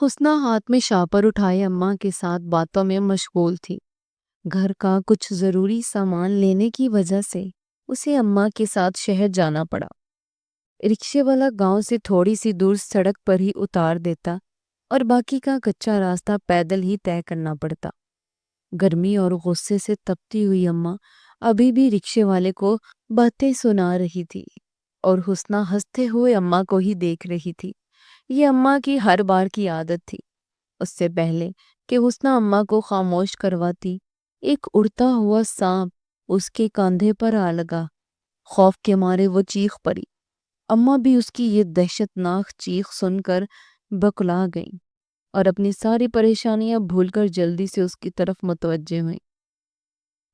حسنہ ہاتھ میں شاپر اٹھائے اماں کے ساتھ باتوں میں مشغول تھی۔ گھر کا کچھ ضروری سامان لینے کی وجہ سے اسے اماں کے ساتھ شہر جانا پڑا۔ رکشے والا گاؤں سے تھوڑی سی دور سڑک پر ہی اتار دیتا اور باقی کا کچا راستہ پیدل ہی طے کرنا پڑتا۔ گرمی اور غصے سے تپتی ہوئی اماں ابھی بھی رکشے والے کو باتیں سنا رہی تھی اور حسنہ ہنستے ہوئے اماں کو ہی دیکھ رہی تھی۔ یہ اماں کی ہر بار کی عادت تھی۔ اس سے پہلے کہ حسنہ اماں کو خاموش کرواتی، ایک اڑتا ہوا سانپ اس کے کاندھے پر آ لگا۔ خوف کے مارے وہ چیخ پڑی۔ اماں بھی اس کی یہ دہشت ناک چیخ سن کر بکلا گئیں اور اپنی ساری پریشانیاں بھول کر جلدی سے اس کی طرف متوجہ ہوئیں۔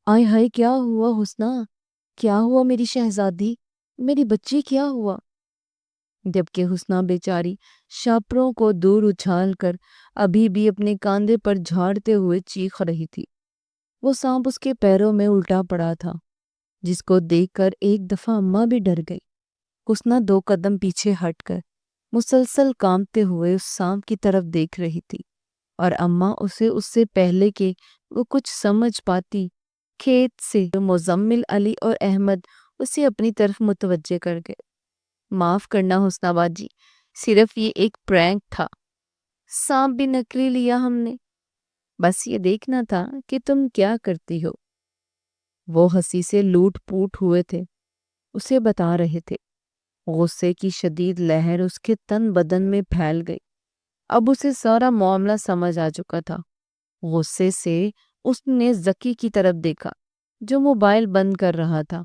آئے ہائے، کیا ہوا حسنہ؟ کیا ہوا میری شہزادی؟ میری بچی کیا ہوا؟ جبکہ حسنہ بیچاری شاپروں کو دور اچھال کر ابھی بھی اپنے کاندھے پر جھاڑتے ہوئے چیخ رہی تھی۔ وہ سانپ اس کے پیروں میں الٹا پڑا تھا، جس کو دیکھ کر ایک دفعہ اماں بھی ڈر گئی۔ حسنہ 2 قدم پیچھے ہٹ کر مسلسل کانپتے ہوئے اس سانپ کی طرف دیکھ رہی تھی اور اماں اسے اس سے پہلے کہ وہ کچھ سمجھ پاتی کھیت سے مزمل علی اور احمد اسے اپنی طرف متوجہ کر گئے۔ معاف کرنا حسنہ باجی، صرف یہ ایک پرینک تھا۔ سانپ بھی نکلی لیا ہم نے، بس یہ دیکھنا تھا کہ تم کیا کرتی ہو۔ وہ ہنسی سے لوٹ پوٹ ہوئے تھے، اسے بتا رہے تھے۔ غصے کی شدید لہر اس کے تن بدن میں پھیل گئی۔ اب اسے سارا معاملہ سمجھ آ چکا تھا۔ غصے سے اس نے ذکی کی طرف دیکھا جو موبائل بند کر رہا تھا۔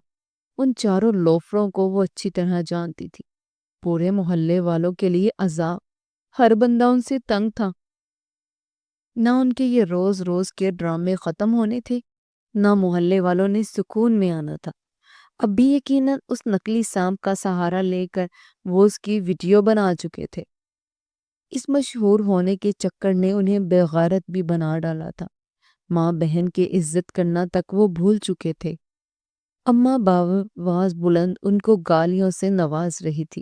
ان چاروں لوفروں کو وہ اچھی طرح جانتی تھی۔ پورے محلے والوں کے لیے عذاب، ہر بندہ ان سے تنگ تھا۔ نہ ان کے یہ روز روز کے ڈرامے ختم ہونے تھے، نہ محلے والوں نے سکون میں آنا تھا۔ اب بھی یقیناً اس نکلی سانپ کا سہارا لے کر وہ اس کی ویڈیو بنا چکے تھے۔ اس مشہور ہونے کے چکر نے انہیں بے غیرت بھی بنا ڈالا تھا۔ ماں بہن کی عزت کرنا تک وہ بھول چکے تھے۔ اماں باواز بلند ان کو گالیوں سے نواز رہی تھی،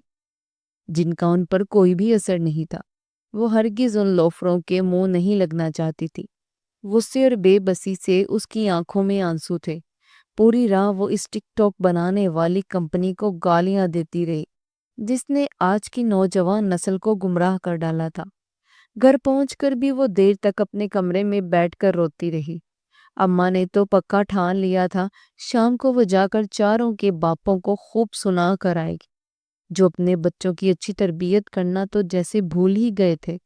جن کا ان پر کوئی بھی اثر نہیں تھا۔ وہ ہرگز ان لوفروں کے منہ نہیں لگنا چاہتی تھی۔ غصے اور بے بسی سے اس کی آنکھوں میں آنسو تھے۔ پوری راہ وہ اس ٹک ٹاک بنانے والی کمپنی کو گالیاں دیتی رہی، جس نے آج کی نوجوان نسل کو گمراہ کر ڈالا تھا۔ گھر پہنچ کر بھی وہ دیر تک اپنے کمرے میں بیٹھ کر روتی رہی۔ اماں نے تو پکا ٹھان لیا تھا شام کو وہ جا کر چاروں کے باپوں کو خوب سنا کر آئے گی، جو اپنے بچوں کی اچھی تربیت کرنا تو جیسے بھول ہی گئے تھے،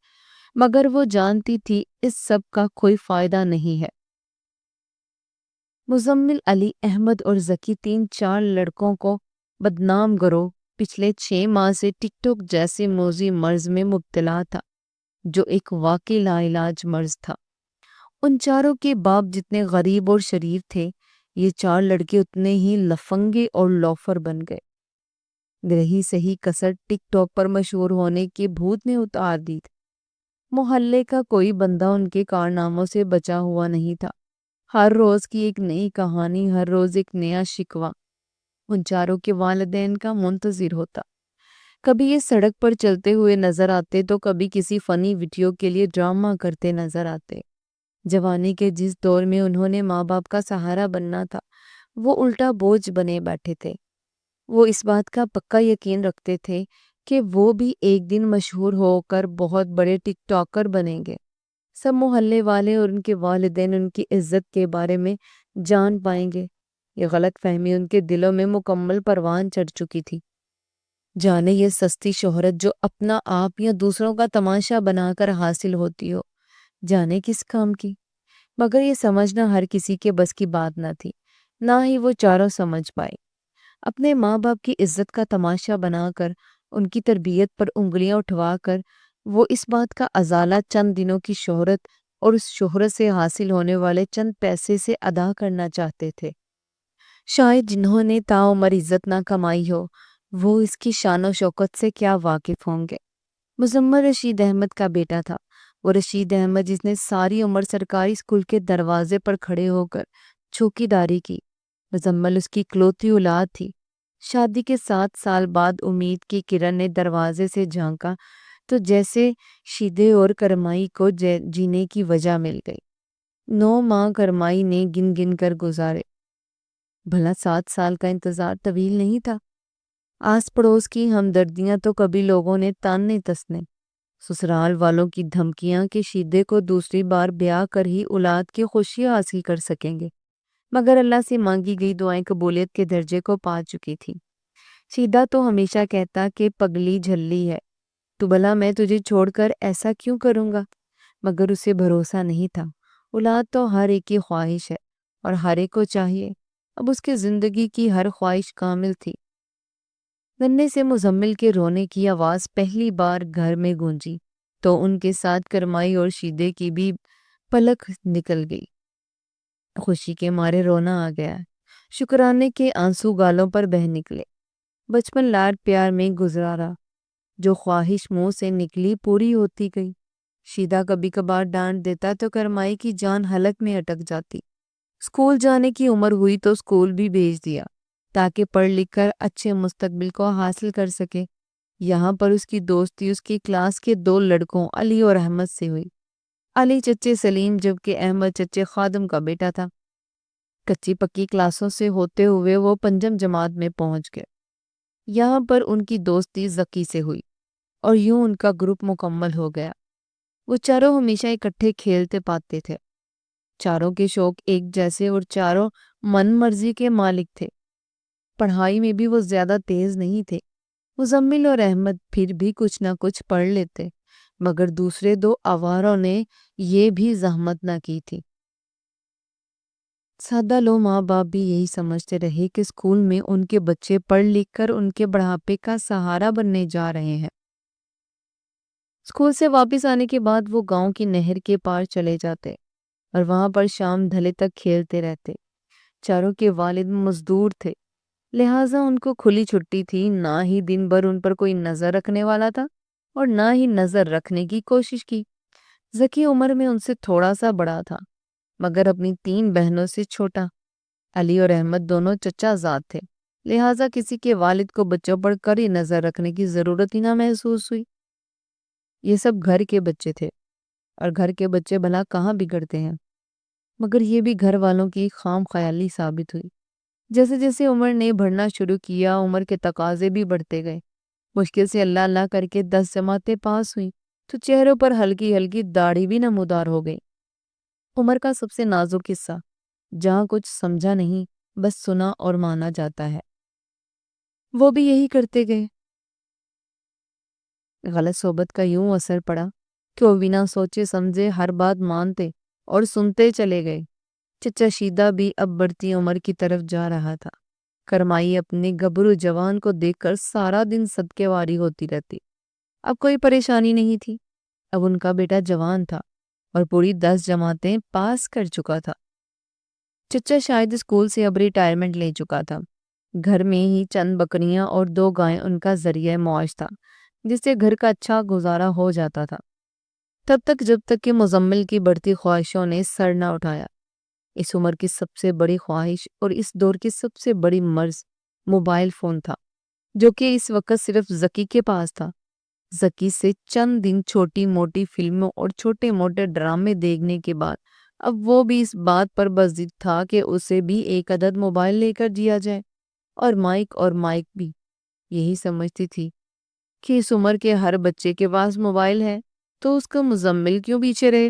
مگر وہ جانتی تھی اس سب کا کوئی فائدہ نہیں ہے۔ مزمل علی، احمد اور ذکی 3-4 لڑکوں کو بدنام گروہ پچھلے 6 ماہ سے ٹک ٹاک جیسے موذی مرض میں مبتلا تھا، جو ایک واقعی لا علاج مرض تھا۔ ان چاروں کے باپ جتنے غریب اور شریف تھے، یہ 4 لڑکے اتنے ہی لفنگے اور لوفر بن گئے۔ رہی صحیح کسر ٹک ٹاک پر مشہور ہونے کے بھوت نے اتار دی تھی۔ محلے کا کوئی بندہ ان کے کارناموں سے بچا ہوا نہیں تھا۔ ہر روز کی ایک نئی کہانی، ہر روز ایک نیا شکوہ ان چاروں کے والدین کا منتظر ہوتا۔ کبھی یہ سڑک پر چلتے ہوئے نظر آتے تو کبھی کسی فنی ویڈیو کے لیے ڈرامہ کرتے نظر آتے۔ جوانی کے جس دور میں انہوں نے ماں باپ کا سہارا بننا تھا، وہ الٹا بوجھ بنے بیٹھے تھے۔ وہ اس بات کا پکا یقین رکھتے تھے کہ وہ بھی ایک دن مشہور ہو کر بہت بڑے ٹک ٹاکر بنیں گے۔ سب محلے والے اور ان کے والدین ان کی عزت کے بارے میں جان پائیں گے۔ یہ غلط فہمی ان کے دلوں میں مکمل پروان چڑھ چکی تھی۔ جانے یہ سستی شہرت جو اپنا آپ یا دوسروں کا تماشا بنا کر حاصل ہوتی ہو، جانے کس کام کی؟ مگر یہ سمجھنا ہر کسی کے بس کی بات نہ تھی، نہ ہی وہ چاروں سمجھ پائے۔ اپنے ماں باپ کی عزت کا تماشا بنا کر، ان کی تربیت پر انگلیاں اٹھوا کر، وہ اس بات کا ازالہ چند دنوں کی شہرت اور اس شہرت سے حاصل ہونے والے چند پیسے سے ادا کرنا چاہتے تھے۔ شاید جنہوں نے تاعمر عزت نہ کمائی ہو، وہ اس کی شان و شوکت سے کیا واقف ہوں گے۔ مزمل رشید احمد کا بیٹا تھا۔ وہ رشید احمد جس نے ساری عمر سرکاری اسکول کے دروازے پر کھڑے ہو کر چوکیداری کی۔ مزمل اس کی اکلوتی اولاد تھی۔ شادی کے 7 سال بعد امید کی کرن نے دروازے سے جھانکا تو جیسے شیدے اور کرمائی کو جینے کی وجہ مل گئی۔ 9 ماہ کرمائی نے گن گن کر گزارے۔ بھلا 7 سال کا انتظار طویل نہیں تھا؟ آس پڑوس کی ہمدردیاں تو کبھی لوگوں نے تاننے تسنے، سسرال والوں کی دھمکیاں کہ شیدے کو دوسری بار بیاہ کر ہی اولاد کی خوشی حاصل کر سکیں گے، مگر اللہ سے مانگی گئی دعائیں قبولیت کے درجے کو پا چکی تھی۔ شیدہ تو ہمیشہ کہتا کہ پگلی جھلی ہے، تو بھلا میں تجھے چھوڑ کر ایسا کیوں کروں گا، مگر اسے بھروسہ نہیں تھا۔ اولاد تو ہر ایک کی خواہش ہے اور ہر ایک کو چاہیے۔ اب اس کی زندگی کی ہر خواہش کامل تھی۔ گنے سے مزمل کے رونے کی آواز پہلی بار گھر میں گونجی تو ان کے ساتھ کرمائی اور شیدے کی بھی پلک نکل گئی۔ خوشی کے مارے رونا آ گیا، شکرانے کے آنسو گالوں پر بہہ نکلے۔ بچپن لاڈ پیار میں گزارا، جو خواہش منہ سے نکلی پوری ہوتی گئی۔ شیدہ کبھی کبھار ڈانٹ دیتا تو کرمائی کی جان حلق میں اٹک جاتی۔ اسکول جانے کی عمر ہوئی تو اسکول بھی بھیج دیا تاکہ پڑھ لکھ کر اچھے مستقبل کو حاصل کر سکے۔ یہاں پر اس کی دوستی اس کی کلاس کے 2 لڑکوں علی اور احمد سے ہوئی۔ علی چچے سلیم جبکہ احمد چچے خادم کا بیٹا تھا۔ کچی پکی کلاسوں سے ہوتے ہوئے وہ 5 جماعت میں پہنچ گئے۔ یہاں پر ان کی دوستی ذکی سے ہوئی اور یوں ان کا گروپ مکمل ہو گیا۔ وہ چاروں ہمیشہ اکٹھے کھیلتے پاتے تھے، چاروں کے شوق ایک جیسے اور چاروں من مرضی کے مالک تھے۔ پڑھائی میں بھی وہ زیادہ تیز نہیں تھے۔ مزمل اور احمد پھر بھی کچھ نہ کچھ پڑھ لیتے، مگر دوسرے 2 آواروں نے یہ بھی زحمت نہ کی تھی۔ سادہ لو ماں باپ بھی یہی سمجھتے رہے کہ اسکول میں ان کے بچے پڑھ لکھ کر ان کے بڑھاپے کا سہارا بننے جا رہے ہیں۔ اسکول سے واپس آنے کے بعد وہ گاؤں کی نہر کے پار چلے جاتے اور وہاں پر شام ڈھلے تک کھیلتے رہتے۔ چاروں کے والد مزدور تھے، لہٰذا ان کو کھلی چھٹی تھی۔ نہ ہی دن بھر ان پر کوئی نظر رکھنے والا تھا اور نہ ہی نظر رکھنے کی کوشش کی۔ ذکی عمر میں ان سے تھوڑا سا بڑا تھا، مگر اپنی 3 بہنوں سے چھوٹا۔ علی اور احمد دونوں چچا زاد تھے، لہٰذا کسی کے والد کو بچوں پر کڑی نظر رکھنے کی ضرورت ہی نہ محسوس ہوئی۔ یہ سب گھر کے بچے تھے اور گھر کے بچے بھلا کہاں بگڑتے ہیں، مگر یہ بھی گھر والوں کی خام خیالی ثابت ہوئی۔ جیسے جیسے عمر نے بڑھنا شروع کیا، عمر کے تقاضے بھی بڑھتے گئے۔ مشکل سے اللہ اللہ کر کے 10 جماعتیں پاس ہوئیں تو چہروں پر ہلکی ہلکی داڑھی بھی نمودار ہو گئی۔ عمر کا سب سے نازک قصہ، جہاں کچھ سمجھا نہیں بس سنا اور مانا جاتا ہے، وہ بھی یہی کرتے گئے۔ غلط صحبت کا یوں اثر پڑا کہ وہ بنا سوچے سمجھے ہر بات مانتے اور سنتے چلے گئے۔ چچا شیدہ بھی اب بڑھتی عمر کی طرف جا رہا تھا۔ کرمائی اپنے گبرو جوان کو دیکھ کر سارا دن صدقے واری ہوتی رہتی۔ اب کوئی پریشانی نہیں تھی، اب ان کا بیٹا جوان تھا اور پوری 10 جماعتیں پاس کر چکا تھا۔ چچا شاید اسکول سے اب ریٹائرمنٹ لے چکا تھا۔ گھر میں ہی چند بکریاں اور 2 گائیں ان کا ذریعہ معاش تھا، جس سے گھر کا اچھا گزارا ہو جاتا تھا، تب تک جب تک کہ مزمل کی بڑھتی خواہشوں نے سر نہ اٹھایا۔ اس عمر کی سب سے بڑی خواہش اور اس دور کی سب سے بڑی مرض موبائل فون تھا، جو کہ اس وقت صرف ذکی کے پاس تھا۔ ذکی سے چند دن چھوٹی موٹی فلموں اور چھوٹے موٹے ڈرامے دیکھنے کے بعد اب وہ بھی اس بات پر بضد تھا کہ اسے بھی ایک عدد موبائل لے کر دیا جائے، اور مائک بھی یہی سمجھتی تھی کہ اس عمر کے ہر بچے کے پاس موبائل ہے تو اس کا مزمل کیوں پیچھے رہے،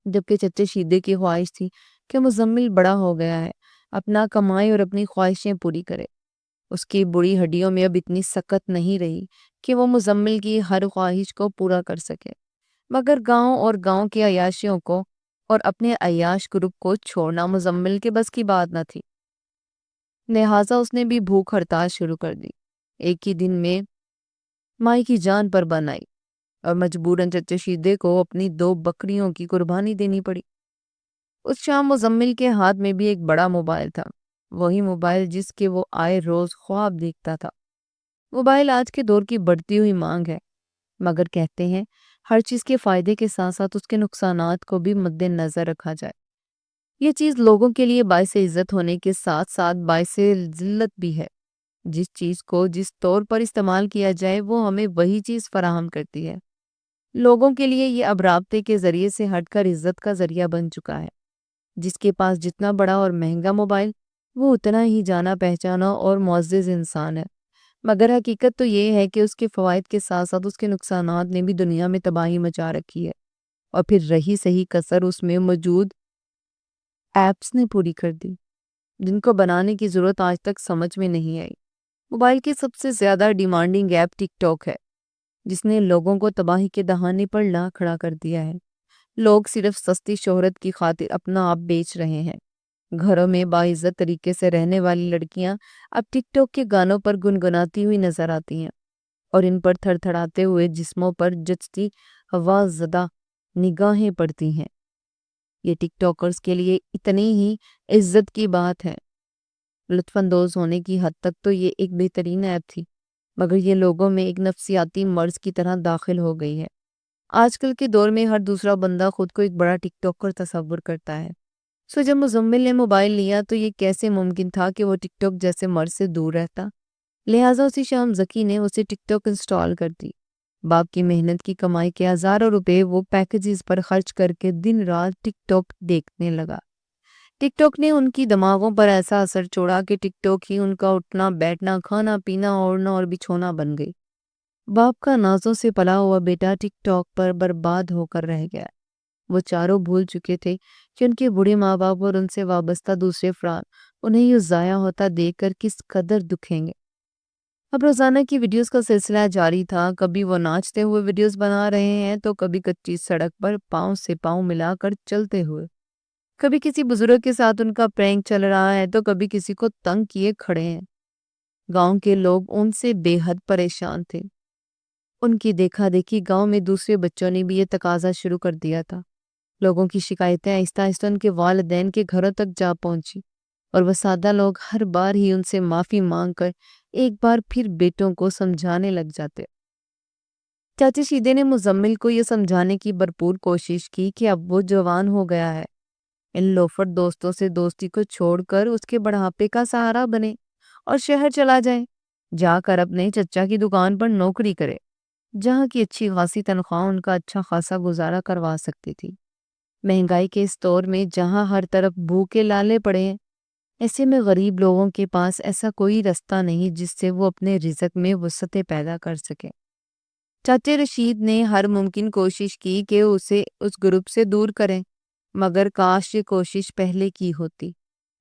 جبکہ چچے شیدے کی خواہش تھی کہ مزمل بڑا ہو گیا ہے، اپنا کمائے اور اپنی خواہشیں پوری کرے۔ اس کی بڑی ہڈیوں میں اب اتنی سکت نہیں رہی کہ وہ مزمل کی ہر خواہش کو پورا کر سکے، مگر گاؤں کے عیاشیوں کو اور اپنے عیاش گروپ کو چھوڑنا مزمل کے بس کی بات نہ تھی۔ لہٰذا اس نے بھی بھوک ہڑتال شروع کر دی۔ ایک ہی دن میں مائی کی جان پر بن آئی اور مجبوراً چچے شیدے کو اپنی 2 بکریوں کی قربانی دینی پڑی۔ اس شام مزمل کے ہاتھ میں بھی ایک بڑا موبائل تھا، وہی موبائل جس کے وہ آئے روز خواب دیکھتا تھا۔ موبائل آج کے دور کی بڑھتی ہوئی مانگ ہے، مگر کہتے ہیں ہر چیز کے فائدے کے ساتھ ساتھ اس کے نقصانات کو بھی مد نظر رکھا جائے۔ یہ چیز لوگوں کے لیے باعث عزت ہونے کے ساتھ ساتھ باعث ذلت بھی ہے۔ جس چیز کو جس طور پر استعمال کیا جائے وہ ہمیں وہی چیز فراہم کرتی ہے۔ لوگوں کے لیے یہ اب رابطے کے ذریعے سے ہٹ کر عزت کا ذریعہ بن چکا ہے۔ جس کے پاس جتنا بڑا اور مہنگا موبائل، وہ اتنا ہی جانا پہچانا اور معزز انسان ہے۔ مگر حقیقت تو یہ ہے کہ اس کے فوائد کے ساتھ ساتھ اس کے نقصانات نے بھی دنیا میں تباہی مچا رکھی ہے، اور پھر رہی صحیح کسر اس میں موجود ایپس نے پوری کر دی، جن کو بنانے کی ضرورت آج تک سمجھ میں نہیں آئی۔ موبائل کی سب سے زیادہ ڈیمانڈنگ ایپ ٹک ٹاک ہے، جس نے لوگوں کو تباہی کے دہانے پر لا کھڑا کر دیا ہے۔ لوگ صرف سستی شہرت کی خاطر اپنا آپ بیچ رہے ہیں۔ گھروں میں باعزت طریقے سے رہنے والی لڑکیاں اب ٹک ٹاک کے گانوں پر گنگناتی ہوئی نظر آتی ہیں، اور ان پر تھر تھڑاتے ہوئے جسموں پر جچتی ہوا زدہ نگاہیں پڑتی ہیں۔ یہ ٹک ٹاکرز کے لیے اتنی ہی عزت کی بات ہے۔ لطف اندوز ہونے کی حد تک تو یہ ایک بہترین ایپ تھی، مگر یہ لوگوں میں ایک نفسیاتی مرض کی طرح داخل ہو گئی ہے۔ آج کل کے دور میں ہر دوسرا بندہ خود کو ایک بڑا ٹک ٹاکر تصور کرتا ہے۔ جب مزمل نے موبائل لیا تو یہ کیسے ممکن تھا کہ وہ ٹک ٹاک جیسے مرض سے دور رہتا؟ لہٰذا اسی شام ذکی نے اسے ٹک ٹاک انسٹال کر دی۔ باپ کی محنت کی کمائی کے ہزاروں روپے وہ پیکجز پر خرچ کر کے دن رات ٹک ٹاک دیکھنے لگا۔ ٹک ٹاک نے ان کی دماغوں پر ایسا اثر چھوڑا کہ ٹک ٹاک ہی ان کا اٹھنا بیٹھنا کھانا پینا اوڑھنا اور بچھونا بن گئی۔ باپ کا نازوں سے پلا ہوا بیٹا ٹک ٹاک پر برباد ہو کر رہ گیا۔ وہ چاروں بھول چکے تھے کہ ان کے بوڑھے ماں باپ اور ان سے وابستہ دوسرے افراد انہیں یہ ضائع ہوتا دیکھ کر کس قدر دکھیں گے۔ اب روزانہ کی ویڈیوز کا سلسلہ جاری تھا۔ کبھی وہ ناچتے ہوئے ویڈیوز بنا رہے ہیں تو کبھی کچی سڑک پر پاؤں سے پاؤں ملا کر چلتے ہوئے، کبھی کسی بزرگ کے ساتھ ان کا پرینک چل رہا ہے تو کبھی کسی کو تنگ کیے کھڑے ہیں۔ گاؤں کے لوگ ان سے بے حد پریشان تھے۔ ان کی دیکھا دیکھی گاؤں میں دوسرے بچوں نے بھی یہ تقاضا شروع کر دیا تھا۔ لوگوں کی شکایتیں آہستہ آہستہ ان کے والدین کے گھروں تک جا پہنچی، اور وہ سادہ لوگ ہر بار ہی ان سے معافی مانگ کر ایک بار پھر بیٹوں کو سمجھانے لگ جاتے۔ چاچی شیدے نے مزمل کو یہ سمجھانے کی بھرپور کوشش کی کہ اب وہ جوان ہو گیا ہے، ان لوفر دوستوں سے دوستی کو چھوڑ کر اس کے بڑھاپے کا سہارا بنے اور شہر چلا جائے، جا کر اپنے چچا کی دکان پر نوکری کرے، جہاں کی اچھی خاصی تنخواہ ان کا اچھا خاصا گزارا کروا سکتی تھی۔ مہنگائی کے اس دور میں جہاں ہر طرف بھوکے لالے پڑے ہیں، ایسے میں غریب لوگوں کے پاس ایسا کوئی رستہ نہیں جس سے وہ اپنے رزق میں وسعتیں پیدا کر سکے۔ چاچے رشید نے ہر ممکن کوشش کی کہ اسے اس گروپ سے دور کریں، مگر کاش یہ کوشش پہلے کی ہوتی۔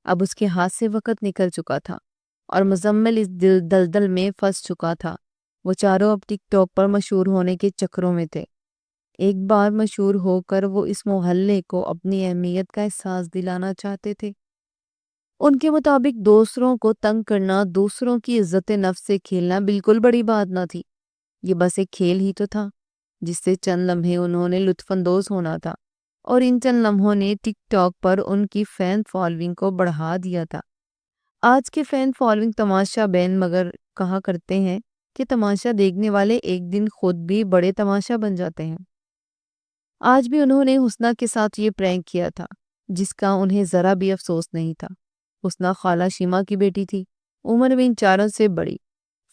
اب اس کے ہاتھ سے وقت نکل چکا تھا اور مزمل اس دلدل میں پھنس چکا تھا۔ وہ چاروں اب ٹک ٹاک پر مشہور ہونے کے چکروں میں تھے۔ ایک بار مشہور ہو کر وہ اس محلے کو اپنی اہمیت کا احساس دلانا چاہتے تھے۔ ان کے مطابق دوسروں کو تنگ کرنا، دوسروں کی عزت نفس سے کھیلنا بالکل بڑی بات نہ تھی۔ یہ بس ایک کھیل ہی تو تھا جس سے چند لمحے انہوں نے لطف اندوز ہونا تھا، اور ان چند لمحوں نے ٹک ٹاک پر ان کی فین فالوئنگ کو بڑھا دیا تھا۔ آج کے فین فالوئنگ تماشا بین مگر کہا کرتے ہیں کہ تماشا دیکھنے والے ایک دن خود بھی بڑے تماشا بن جاتے ہیں۔ آج بھی انہوں نے حسنہ کے ساتھ یہ پرینک کیا تھا، جس کا انہیں ذرا بھی افسوس نہیں تھا۔ حسنہ خالہ شیما کی بیٹی تھی، عمر میں ان چاروں سے بڑی۔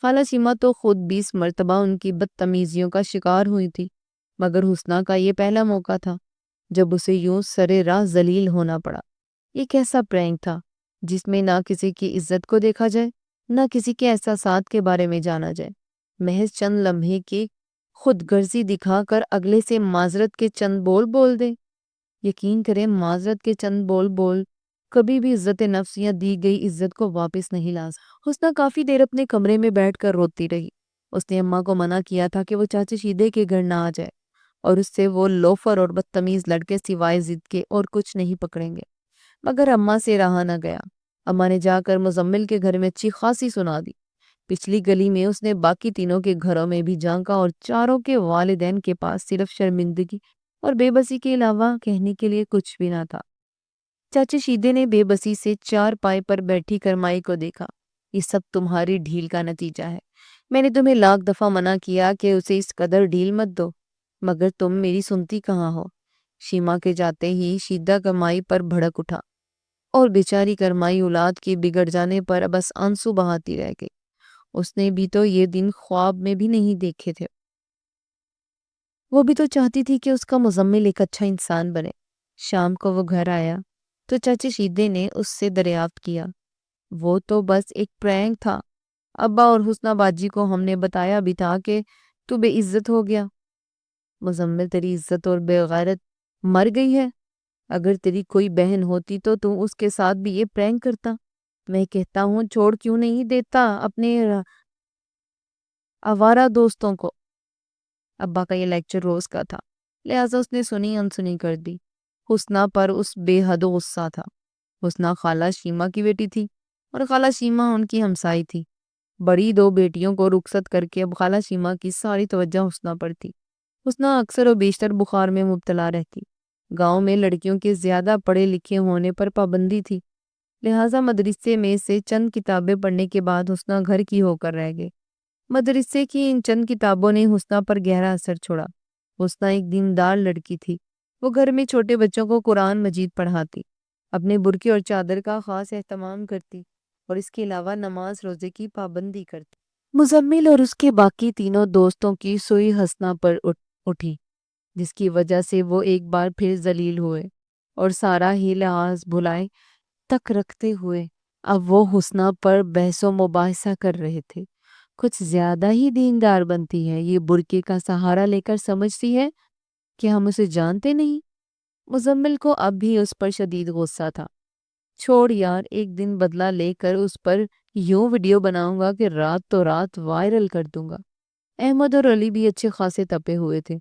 خالہ شیما تو خود 20 مرتبہ ان کی بدتمیزیوں کا شکار ہوئی تھی، مگر حسنہ کا یہ پہلا موقع تھا جب اسے یوں سرے راہ ذلیل ہونا پڑا۔ یہ کیسا پرینک تھا جس میں نہ کسی کی عزت کو دیکھا جائے، نہ کسی کے احساسات کے بارے میں جانا جائے، محض چند لمحے کی خود غرضی دکھا کر اگلے سے معذرت کے چند بول دے۔ یقین کریں معذرت کے چند بول کبھی بھی عزت نفس یا دی گئی عزت کو واپس نہیں لا سکتا۔ حسنہ کافی دیر اپنے کمرے میں بیٹھ کر روتی رہی۔ اس نے اماں کو منع کیا تھا کہ وہ چاچے شیدے کے گھر نہ آ جائے، اور اس سے وہ لوفر اور بدتمیز لڑکے سوائے ضد کے اور کچھ نہیں پکڑیں گے، مگر اماں سے رہا نہ گیا۔ اماں نے جا کر مزمل کے گھر میں اچھی خاصی سنا دی۔ پچھلی گلی میں اس نے باقی تینوں کے گھروں میں بھی جھانکا، اور چاروں کے والدین کے پاس صرف شرمندگی اور بے بسی کے علاوہ کہنے کے لیے کچھ بھی نہ تھا۔ چاچے شیدے نے بے بسی سے چار پائے پر بیٹھی کرمائی کو دیکھا۔ یہ سب تمہاری ڈھیل کا نتیجہ ہے۔ میں نے تمہیں لاکھ دفعہ منع کیا کہ اسے اس قدر ڈھیل مت دو، مگر تم میری سنتی کہاں ہو۔ شیما کے جاتے ہی شیدہ کرمائی پر بھڑک اٹھا، اور بیچاری کرمائی اولاد کے بگڑ جانے پر بس آنسو بہاتی رہ گئی۔ اس نے بھی تو یہ دن خواب میں بھی نہیں دیکھے تھے۔ وہ بھی تو چاہتی تھی کہ اس کا مزمل ایک اچھا انسان بنے۔ شام کو وہ گھر آیا تو چاچی شیدے نے اس سے دریافت کیا، وہ تو بس ایک پرینک تھا، ابا اور حسنہ باجی کو ہم نے بتایا بھی تھا کہ تو بے عزت ہو گیا۔ مزمل تیری عزت اور بے غیرت مر گئی ہے، اگر تیری کوئی بہن ہوتی تو اس کے ساتھ بھی یہ پرینک کرتا۔ میں کہتا ہوں چھوڑ کیوں نہیں دیتا اپنے آوارہ دوستوں کو۔ ابا کا یہ لیکچر روز کا تھا، لہٰذا اس نے سنی انسنی کر دی۔ حسنہ پر اس بے حد غصہ تھا۔ حسنہ خالہ شیما کی بیٹی تھی اور خالہ شیما ان کی ہمسائی تھی۔ بڑی دو بیٹیوں کو رخصت کر کے اب خالہ شیما کی ساری توجہ حسنہ پر تھی۔ حسنہ اکثر و بیشتر بخار میں مبتلا رہتی۔ گاؤں میں لڑکیوں کے زیادہ پڑھے لکھے ہونے پر پابندی تھی، لہٰذا مدرسے میں سے چند کتابیں پڑھنے کے بعد حسنہ گھر کی ہو کر رہ گئے۔ مدرسے کی ان چند کتابوں نے حسنہ پر گہرا اثر چھوڑا۔ حسنہ ایک دیندار لڑکی تھی۔ وہ گھر میں چھوٹے بچوں کو قرآن مجید پڑھاتی، اپنے برقع اور چادر کا خاص اہتمام کرتی اور اس کے علاوہ نماز روزے کی پابندی کرتی۔ مزمل اور اس کے باقی تینوں دوستوں کی سوئی حسنہ پر اٹھی، جس کی وجہ سے وہ ایک بار پھر ذلیل ہوئے اور سارا ہی لحاظ بھلائے تک رکھتے ہوئے اب وہ حسنہ پر بحث و مباحثہ کر رہے تھے۔ کچھ زیادہ ہی دیندار بنتی ہے، یہ برقعے کا سہارا لے کر سمجھتی ہے کہ ہم اسے جانتے نہیں۔ مزمل کو اب بھی اس پر شدید غصہ تھا۔ چھوڑ یار، ایک دن بدلہ لے کر اس پر یوں ویڈیو بناؤں گا کہ رات تو رات وائرل کر دوں گا۔ احمد اور علی بھی اچھے خاصے تپے ہوئے تھے۔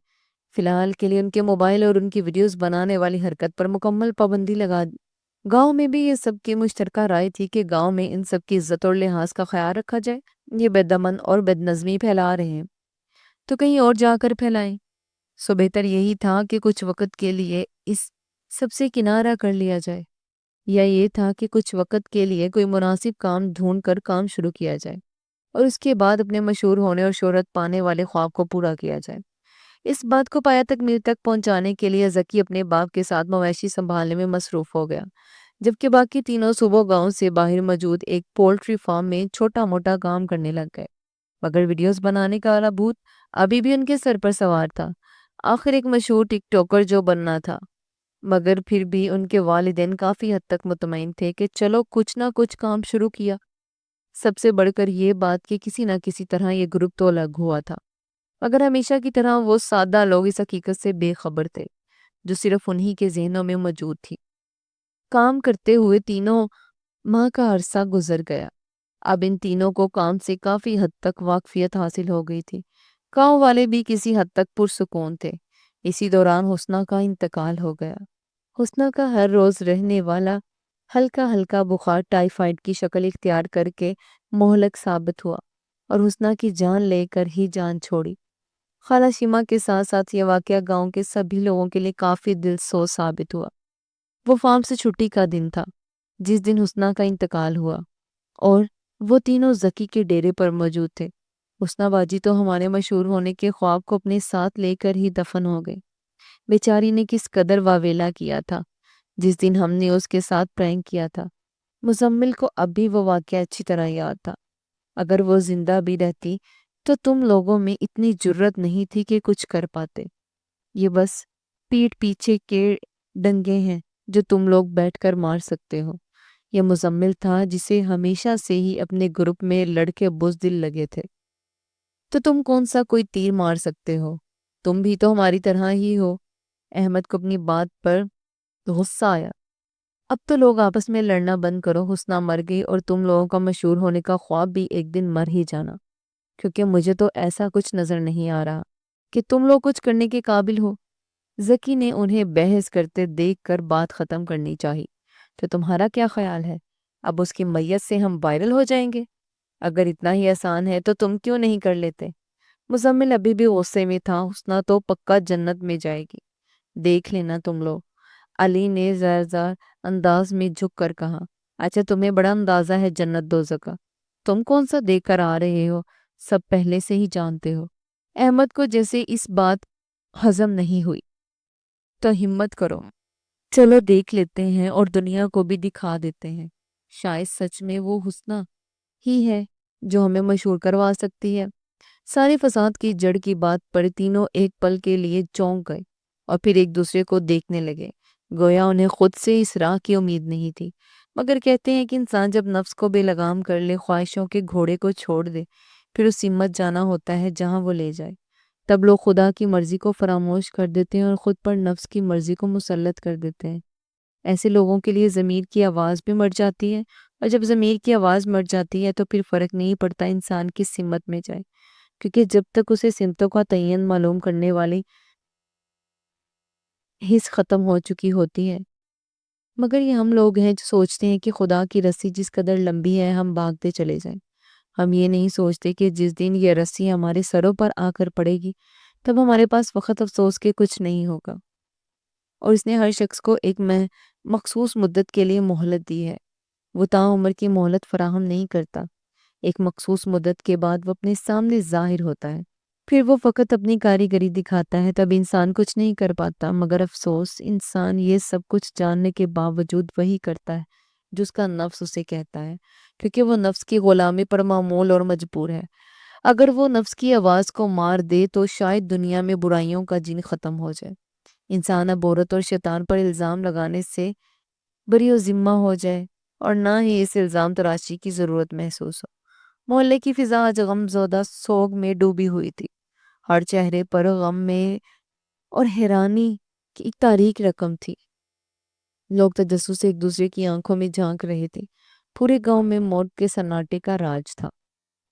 فی الحال کے لیے ان کے موبائل اور ان کی ویڈیوز بنانے والی حرکت پر مکمل پابندی لگا دی۔ گاؤں میں بھی یہ سب کی مشترکہ رائے تھی کہ گاؤں میں ان سب کی عزت اور لحاظ کا خیال رکھا جائے۔ یہ بے دمن اور بد نظمی پھیلا رہے ہیں تو کہیں اور جا کر پھیلائیں۔ سو بہتر یہی تھا کہ کچھ وقت کے لیے اس سب سے کنارہ کر لیا جائے، یا یہ تھا کہ کچھ وقت کے لیے کوئی مناسب کام ڈھونڈ کر کام شروع کیا جائے اور اس کے بعد اپنے مشہور ہونے اور شہرت پانے والے خواب کو پورا کیا جائے۔ اس بات کو پایا تکمیل تک پہنچانے کے لیے ذکی اپنے باپ کے ساتھ مویشی سنبھالنے میں مصروف ہو گیا، جبکہ باقی تینوں صوبوں گاؤں سے باہر موجود ایک پولٹری فارم میں چھوٹا موٹا کام کرنے لگ گئے، مگر ویڈیوز بنانے کا اعلیٰ بھوت ابھی بھی ان کے سر پر سوار تھا۔ آخر ایک مشہور ٹک ٹاکر جو بننا تھا، مگر پھر بھی ان کے والدین کافی حد تک مطمئن تھے کہ چلو کچھ نہ کچھ کام شروع کیا۔ سب سے بڑھ کر یہ بات کہ کسی نہ کسی طرح یہ گروپ تو الگ ہوا تھا، مگر ہمیشہ کی طرح وہ سادہ لوگ اس حقیقت سے بے خبر تھے جو صرف انہی کے ذہنوں میں موجود تھی۔ کام کرتے ہوئے تینوں ماہ کا عرصہ گزر گیا۔ اب ان تینوں کو کام سے کافی حد تک واقفیت حاصل ہو گئی تھی۔ گاؤں والے بھی کسی حد تک پرسکون تھے۔ اسی دوران حسنہ کا انتقال ہو گیا۔ حسنہ کا ہر روز رہنے والا ہلکا ہلکا بخار ٹائیفائڈ کی شکل اختیار کر کے مہلک ثابت ہوا اور حسنہ کی جان لے کر ہی جان چھوڑی۔ خالہ شیما کے ساتھ ساتھ یہ واقعہ گاؤں کے سبھی لوگوں کے لیے کافی دل سوز ثابت ہوا۔ وہ فارم سے چھٹی کا دن تھا جس دن حسنہ کا انتقال ہوا، اور وہ تینوں ذکی کے ڈیرے پر موجود تھے۔ حسنہ باجی تو ہمارے مشہور ہونے کے خواب کو اپنے ساتھ لے کر ہی دفن ہو گئی۔ بیچاری نے کس قدر واویلا کیا تھا جس دن ہم نے اس کے ساتھ پرینک کیا تھا۔ مزمل کو اب بھی وہ واقعہ اچھی طرح یاد تھا۔ اگر وہ زندہ بھی رہتی تو تم لوگوں میں اتنی جرت نہیں تھی کہ کچھ کر پاتے۔ یہ بس پیٹھ پیچھے کے ڈنگے ہیں جو تم لوگ بیٹھ کر مار سکتے ہو۔ یہ مزمل تھا جسے ہمیشہ سے ہی اپنے گروپ میں لڑکے بزدل لگے تھے۔ تو تم کون سا کوئی تیر مار سکتے ہو؟ تم بھی تو ہماری طرح ہی ہو۔ احمد کو اپنی بات پر غصہ آیا۔ اب تو لوگ آپس میں لڑنا بند کرو۔ حسنہ مر گئی اور تم لوگوں کا مشہور ہونے کا خواب بھی ایک دن مر ہی جانا، کیونکہ مجھے تو ایسا کچھ نظر نہیں آ رہا کہ تم لوگ کچھ کرنے کے قابل ہو۔ ذکی نے انہیں بحث کرتے دیکھ کر بات ختم کرنی چاہی۔ تو تمہارا کیا خیال ہے؟ اب اس کی میت سے ہم وائرل ہو جائیں گے؟ اگر اتنا ہی آسان ہے تو تم کیوں نہیں کر لیتے؟ مزمل ابھی بھی غصے میں تھا۔ حسنہ تو پکا جنت میں جائے گی، دیکھ لینا تم لوگ۔ علی نے زار انداز میں جھک کر کہا، اچھا تمہیں بڑا اندازہ ہے جنت دوزخ کا، تم کون سا دیکھ کر آ رہے ہو، سب پہلے سے ہی جانتے ہو۔ احمد کو جیسے اس بات ہضم نہیں ہوئی۔ تو ہمت کرو، چلو دیکھ لیتے ہیں اور دنیا کو بھی دکھا دیتے ہیں، شاید سچ میں وہ حسنہ ہی ہے جو ہمیں مشہور کروا سکتی ہے۔ سارے فساد کی جڑ کی بات پر تینوں ایک پل کے لیے چونک گئے اور پھر ایک دوسرے کو دیکھنے لگے، گویا انہیں خود سے اس راہ کی امید نہیں تھی۔ مگر کہتے ہیں کہ انسان جب نفس کو بے لگام کر لے، خواہشوں کے گھوڑے کو چھوڑ دے، پھر اس سمت جانا ہوتا ہے جہاں وہ لے جائے۔ تب لوگ خدا کی مرضی کو فراموش کر دیتے ہیں اور خود پر نفس کی مرضی کو مسلط کر دیتے ہیں۔ ایسے لوگوں کے لیے ضمیر کی آواز بھی مر جاتی ہے، اور جب ضمیر کی آواز مر جاتی ہے تو پھر فرق نہیں پڑتا انسان کس سمت میں جائے، کیونکہ جب تک اسے سمتوں کا تعین معلوم کرنے والی حس ختم ہو چکی ہوتی ہے۔ مگر یہ ہم لوگ ہیں جو سوچتے ہیں کہ خدا کی رسی جس قدر لمبی ہے ہم بھاگتے چلے جائیں۔ ہم یہ نہیں سوچتے کہ جس دن یہ رسی ہمارے سروں پر آ کر پڑے گی تب ہمارے پاس وقت افسوس کے کچھ نہیں ہوگا، اور اس نے ہر شخص کو ایک مخصوص مدت کے لیے مہلت دی ہے۔ وہ تاعمر کی مہلت فراہم نہیں کرتا، ایک مخصوص مدت کے بعد وہ اپنے سامنے ظاہر ہوتا ہے، پھر وہ فقط اپنی کاریگری دکھاتا ہے، تب انسان کچھ نہیں کر پاتا۔ مگر افسوس، انسان یہ سب کچھ جاننے کے باوجود وہی کرتا ہے جو اس کا نفس اسے کہتا ہے، کیونکہ وہ نفس کی غلامی پر معمول اور مجبور ہے۔ اگر وہ نفس کی آواز کو مار دے تو شاید دنیا میں برائیوں کا جن ختم ہو جائے، انسان اب عورت اور شیطان پر الزام لگانے سے بری و ذمہ ہو جائے، اور نہ ہی اس الزام تراشی کی ضرورت محسوس ہو۔ محلے کی فضا آج غم زدہ سوگ میں ڈوبی ہوئی تھی، ہر چہرے پر غم میں اور حیرانی کی ایک تاریک رقم تھی۔ لوگ تجسس سے ایک دوسرے کی آنکھوں میں جھانک رہے تھے۔ پورے گاؤں میں موت کے سناٹے کا راج تھا۔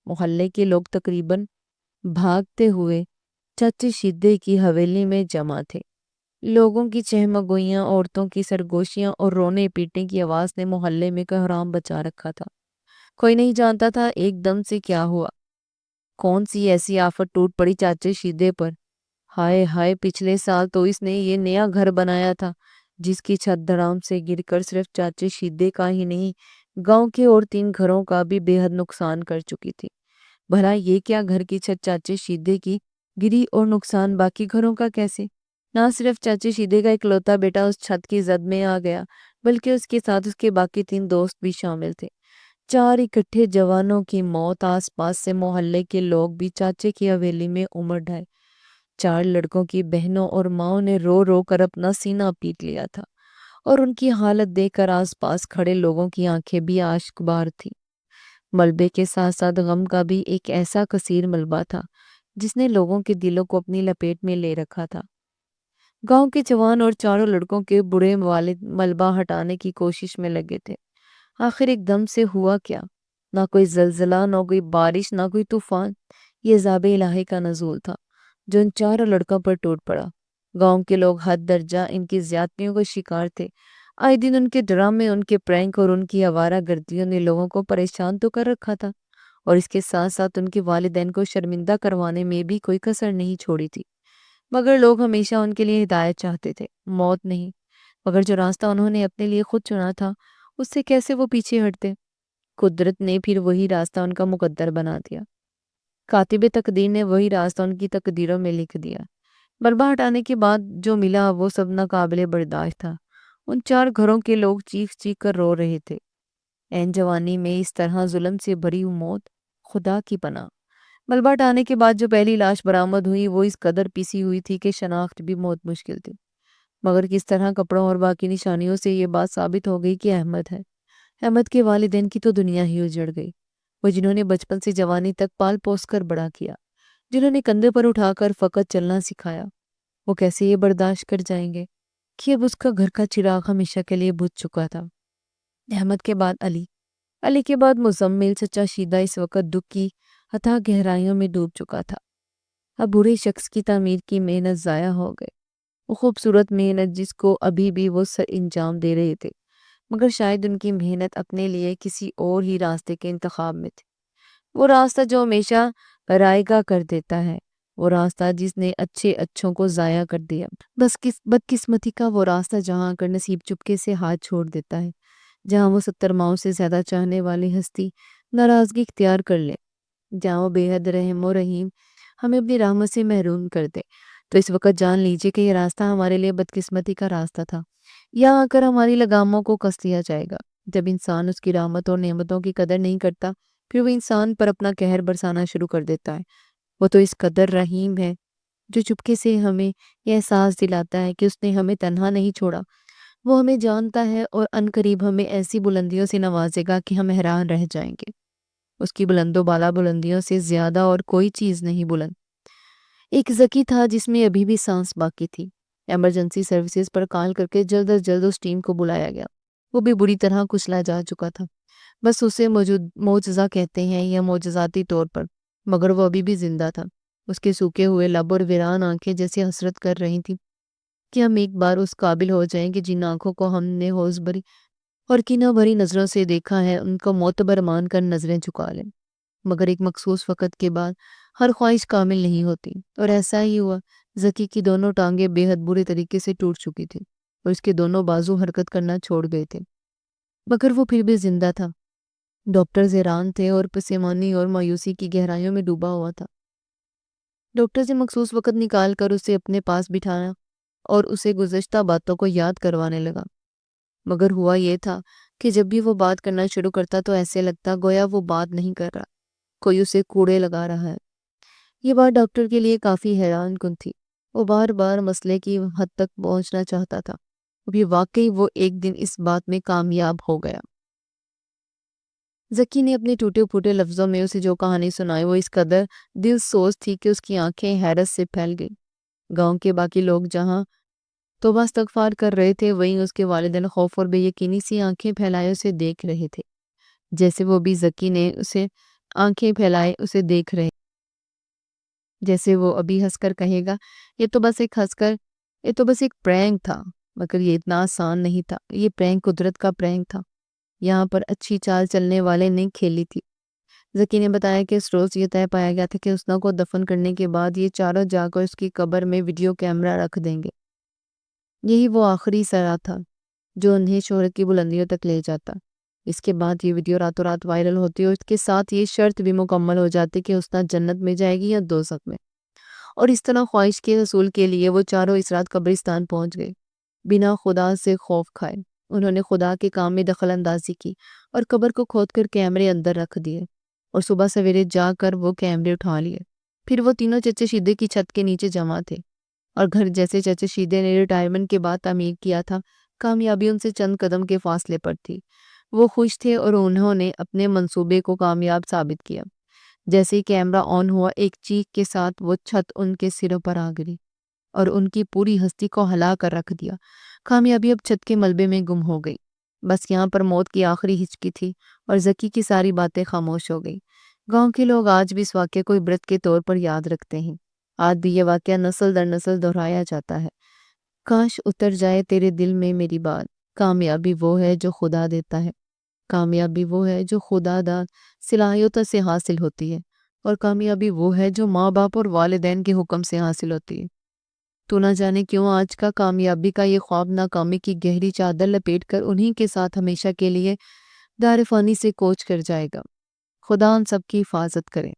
محلے کے لوگ تقریباً بھاگتے ہوئے چچے شیدے کی حویلی میں جمع تھے۔ لوگوں کی چہمگوئیاں، عورتوں کی سرگوشیاں اور رونے پیٹنے کی آواز نے محلے میں کوحرام بچا رکھا تھا۔ کوئی نہیں جانتا تھا ایک دم سے کیا ہوا، کون سی ایسی آفت ٹوٹ پڑی چاچے شیدے پر۔ ہائے ہائے، پچھلے سال تو اس نے یہ نیا گھر بنایا تھا جس کی چھت دھڑام سے گر کر صرف چاچے شیدے کا ہی نہیں، گاؤں کے اور 3 گھروں کا بھی بے حد نقصان کر چکی تھی۔ بھلا یہ کیا گھر کی چھت چاچے شیدے کی گری اور نقصان باقی گھروں کا کیسے؟ نہ صرف چاچے شیدے کا اکلوتا بیٹا اس چھت کی زد میں آ گیا، بلکہ اس کے ساتھ اس کے باقی 3 دوست بھی شامل تھے۔ 4 اکٹھے جوانوں کی موت، آس پاس سے محلے کے لوگ بھی چاچے کی حویلی میں امٹ آئے۔ 4 لڑکوں کی بہنوں اور ماؤں نے رو رو کر اپنا سینہ پیٹ لیا تھا، اور ان کی حالت دیکھ کر آس پاس کھڑے لوگوں کی آنکھیں بھی اشک بار تھیں۔ ملبے کے ساتھ ساتھ غم کا بھی ایک ایسا کثیر ملبہ تھا جس نے لوگوں کے دلوں کو اپنی لپیٹ میں لے رکھا تھا۔ گاؤں کے جوان اور 4 لڑکوں کے بڑے والد ملبہ ہٹانے کی کوشش میں لگے تھے۔ آخر ایک دم سے ہوا کیا؟ نہ کوئی زلزلہ، نہ کوئی بارش، نہ کوئی طوفان، یہ عذاب الہی کا نزول تھا جو ان 4 لڑکوں پر ٹوٹ پڑا۔ گاؤں کے لوگ حد درجہ ان کی زیادتیوں کا شکار تھے۔ آئے دن ان کے ڈرامے، ان کے پرینک اور ان کی آوارہ گردیوں نے لوگوں کو پریشان تو کر رکھا تھا، اور اس کے ساتھ ساتھ ان کے والدین کو شرمندہ کروانے میں بھی کوئی کسر نہیں چھوڑی تھی۔ مگر لوگ ہمیشہ ان کے لیے ہدایت چاہتے تھے، موت نہیں۔ مگر جو راستہ انہوں نے اپنے لیے خود چنا تھا، اس سے کیسے وہ پیچھے ہٹتے؟ قدرت نے پھر وہی راستہ ان کا مقدر بنا دیا۔ کاتب تقدیر نے وہی راستہ ان کی تقدیروں میں لکھ دیا۔ ملبہ ہٹانے کے بعد جو ملا وہ سب ناقابل برداشت تھا۔ ان 4 گھروں کے لوگ چیخ چیخ کر رو رہے تھے۔ عین جوانی میں اس طرح ظلم سے بھری ہوئی موت، خدا کی پناہ۔ ملبہ ہٹانے کے بعد جو پہلی لاش برآمد ہوئی وہ اس قدر پیسی ہوئی تھی کہ شناخت بھی بہت مشکل تھی۔ مگر کس طرح کپڑوں اور باقی نشانیوں سے یہ بات ثابت ہو گئی کہ احمد ہے۔ احمد کے والدین کی تو دنیا ہی اجڑ گئی، وہ جنہوں نے بچپن سے جوانی تک پال پوس کر بڑا کیا، جنہوں نے کندھے پر اٹھا کر فقط چلنا سکھایا، وہ کیسے یہ برداشت کر جائیں گے کہ اب اس کا گھر کا چراغ ہمیشہ کے لیے بجھ چکا تھا۔ احمد کے بعد علی کے بعد مزمل، سچا شیدہ اس وقت دکھ کی اتھاہ گہرائیوں میں ڈوب چکا تھا۔ اب بوڑھے شخص کی تعمیر کی محنت ضائع ہو گئی، وہ خوبصورت محنت جس کو ابھی بھی وہ سر انجام دے رہے تھے، مگر شاید ان کی محنت اپنے لیے کسی اور ہی راستے کے انتخاب میں تھی۔ وہ راستہ جو ہمیشہ رائے گاہ کر دیتا ہے، وہ راستہ جس نے اچھے اچھوں کو ضائع کر دیا، بس بدقسمتی کا وہ راستہ جہاں آ کر نصیب چپکے سے ہاتھ چھوڑ دیتا ہے، جہاں وہ 70 ماؤں سے زیادہ چاہنے والی ہستی ناراضگی اختیار کر لے، جہاں وہ بے حد رحم و رحیم ہمیں اپنی رحمت سے محروم کر دے۔ تو اس وقت جان لیجئے کہ یہ راستہ ہمارے لیے بدقسمتی کا راستہ تھا، یہاں آ کر ہماری لگاموں کو کس دیا جائے گا۔ جب انسان اس کی رحمت اور نعمتوں کی قدر نہیں کرتا، پھر وہ انسان پر اپنا قہر برسانا شروع کر دیتا ہے۔ وہ تو اس قدر رحیم ہے جو چپکے سے ہمیں یہ احساس دلاتا ہے کہ اس نے ہمیں تنہا نہیں چھوڑا۔ وہ ہمیں جانتا ہے اور عنقریب ہمیں ایسی بلندیوں سے نوازے گا کہ ہم حیران رہ جائیں گے۔ اس کی بلند و بالا بلندیوں سے زیادہ اور کوئی چیز نہیں بلند۔ ایک ذکی تھا جس میں ابھی بھی سانس باقی تھی۔ ایمرجنسی سروسز پر کال کر کے جلد از جلد اس ٹیم کو بلایا گیا۔ وہ بھی بری طرح کچلا جا چکا تھا، بس اسے معجزہ کہتے ہیں یا معجزاتی طور پر، مگر وہ ابھی بھی زندہ تھا۔ اس کے سوکھے ہوئے لب اور ویران آنکھیں جیسے حسرت کر رہی تھیں کہ ہم ایک بار اس قابل ہو جائیں کہ جن آنکھوں کو ہم نے ہوش بھری اور کینہ بھری نظروں سے دیکھا ہے ان کو معتبر مان کر نظریں جھکا لیں۔ مگر ایک مخصوص وقت کے بعد ہر خواہش کامل نہیں ہوتی، اور ایسا ہی ہوا۔ ذکی کی دونوں ٹانگیں بے حد برے طریقے سے ٹوٹ چکی تھیں اور اس کے دونوں بازو حرکت کرنا چھوڑ گئے تھے، مگر وہ پھر بھی زندہ تھا۔ ڈاکٹر حیران تھے اور پشیمانی اور مایوسی کی گہرائیوں میں ڈوبا ہوا تھا۔ ڈاکٹر سے مخصوص وقت نکال کر اسے اپنے پاس بٹھایا اور اسے گزشتہ باتوں کو یاد کروانے لگا، مگر ہوا یہ تھا کہ جب بھی وہ بات کرنا شروع کرتا تو ایسے لگتا گویا وہ بات نہیں کر رہا، کوئی اسے کوڑے لگا رہا ہے۔ یہ بات ڈاکٹر کے لیے کافی حیران کن تھی۔ وہ بار بار مسئلے کی حد تک پہنچنا چاہتا تھا۔ ابھی واقعی وہ ایک دن اس بات میں کامیاب ہو گیا۔ ذکی نے اپنے ٹوٹے پھوٹے لفظوں میں اسے جو کہانی سنائی وہ اس قدر دل سوز تھی کہ اس کی آنکھیں حیرت سے پھیل گئیں۔ گاؤں کے باقی لوگ جہاں توبہ استغفار کر رہے تھے، وہیں اس کے والدین خوف اور بے یقینی سی آنکھیں پھیلائے اسے دیکھ رہے تھے، جیسے وہ بھی ذکی نے اسے آنکھیں پھیلائے اسے دیکھ رہے، جیسے وہ ابھی ہنس کر کہے گا یہ تو بس ایک پرینک تھا۔ مگر یہ اتنا آسان نہیں تھا۔ یہ پرینک قدرت کا پرینک تھا، یہاں پر اچھی چال چلنے والے نے کھیلی تھی۔ ذکی نے بتایا کہ اس روز یہ طے پایا گیا تھا کہ حسنہ کو دفن کرنے کے بعد یہ چاروں جا کر اس کی قبر میں ویڈیو کیمرہ رکھ دیں گے۔ یہی وہ آخری سرا تھا جو انہیں شہرت کی بلندیوں تک لے جاتا۔ اس کے بعد یہ ویڈیو راتوں رات وائرل ہوتی اور اس کے ساتھ یہ شرط بھی مکمل ہو جاتی کہ حسنہ جنت میں جائے گی یا دوزخ میں۔ اور اس طرح خواہش کے حصول کے لیے وہ چاروں اس رات قبرستان پہنچ گئے، بنا خدا سے خوف کھائے۔ انہوں نے خدا کے کام میں دخل اندازی کی اور قبر کو کھود کر کیمرے اندر رکھ دیے، اور صبح سویرے جا کر وہ کیمرے اٹھا لیے۔ پھر وہ تینوں چچے شیدے کی چھت کے نیچے جمع تھے، اور گھر جیسے چچے شیدے نے ریٹائرمنٹ کے بعد تعمیر کیا تھا، کامیابی ان سے چند قدم کے فاصلے پر تھی۔ وہ خوش تھے اور انہوں نے اپنے منصوبے کو کامیاب ثابت کیا۔ جیسے ہی کیمرہ آن ہوا، ایک چیخ کے ساتھ وہ چھت ان کے سروں پر آ گری اور ان کی پوری ہستی کو ہلا کر رکھ دیا۔ کامیابی اب چھت کے ملبے میں گم ہو گئی۔ بس یہاں پر موت کی آخری ہچکی تھی اور ذکی کی ساری باتیں خاموش ہو گئی۔ گاؤں کے لوگ آج بھی اس واقعے کو عبرت کے طور پر یاد رکھتے ہیں۔ آج بھی یہ واقعہ نسل در نسل دہرایا جاتا ہے۔ کاش اتر جائے تیرے دل میں میری بات، کامیابی وہ ہے جو خدا دیتا ہے، کامیابی وہ ہے جو خدا داد صلاحیتوں سے حاصل ہوتی ہے، اور کامیابی وہ ہے جو ماں باپ اور والدین کے حکم سے حاصل ہوتی ہے۔ تو نہ جانے کیوں آج کا کامیابی کا یہ خواب ناکامی کی گہری چادر لپیٹ کر انہی کے ساتھ ہمیشہ کے لیے دار فانی سے کوچ کر جائے گا۔ خدا ان سب کی حفاظت کرے۔